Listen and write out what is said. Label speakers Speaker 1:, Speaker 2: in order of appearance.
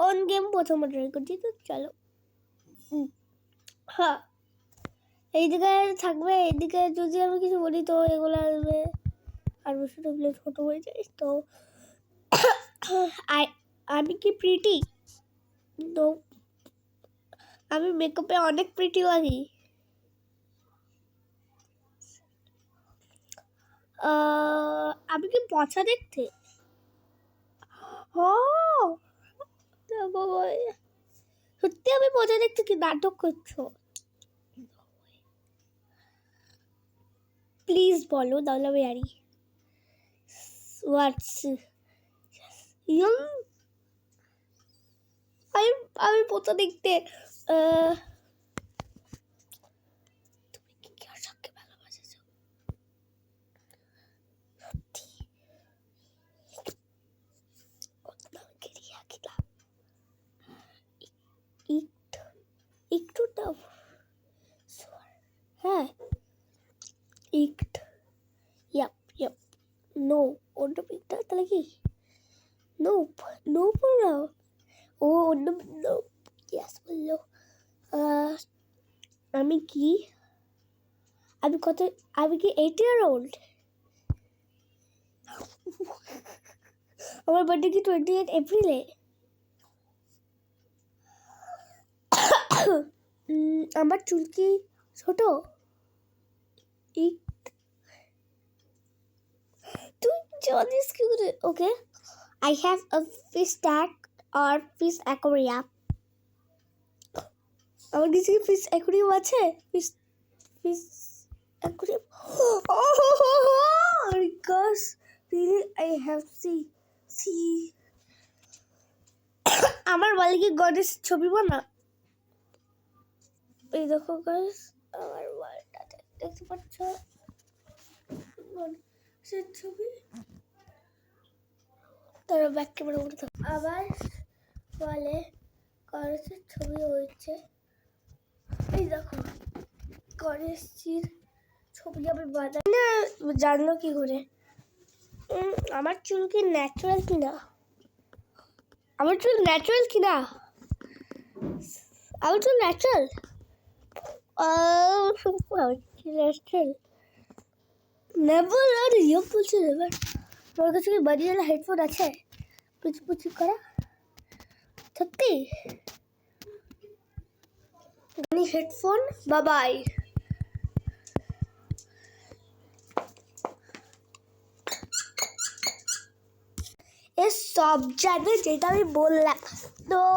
Speaker 1: কোন গেম প্রথমে ট্রাই করছি, তো চলো। হ্যাঁ, এইদিকে থাকবে, এইদিকে যদি আমি কিছু বলি তো এগুলো আসবে আর বছরটা ছোট হয়ে যায়। তো আমি কি প্রিটি? তো আমি মেকআপে অনেক প্রিটি লাগি। আমি কি পচা দেখতে? সত্যি আমি পচা দেখতে? কি নাটক করছো? প্লিজ বলো, তাহলে আমি জানি। আমি পচা দেখতে। তুমি কি কার সঙ্গে ভালোবাসেছো? একটু হ্যাঁ, নো অন্য পিকটা তাহলে কি? নো বললো। ও অন্য নো, ইয়েস বললো। আমি কি আমি কি 8 year old? আমার বার্থডে কি 28 এপ্রিলে? আমার চুল কি ছোট? তুই জানিস কি করে? ওকে, I have a fish tank or fish aquarium. আমার কাছে কি fish aquarium আছে? Fish aquarium. Oh my gosh, really I have see. আমার বলে কি গডেস ছবি বানা? এই দেখো গাইস, আমার ওয়ালটাতে দেখতে পাচ্ছ গডেসের ছবি। তার ব্যাক ক্যামেরা করে থাকো। আবার বলে গণেশের ছবি হয়েছে। এই দেখো গণেশজির ছবি আমি বানাই না। জানলো কি করে? আমার চুল কি ন্যাচারাল কিনা? আমার চুল ন্যাচারাল কিনা? আমার চুল ন্যাচারাল? Natural never. আর ইয়ে বলছে নেভার। তোমার কাছে কি বাড়িওয়ালা হেডফোন আছে পুচি পুচি করা? সত্যি হেডফোন বাবাই। এ সব জানে যেটা আমি বললাম। তো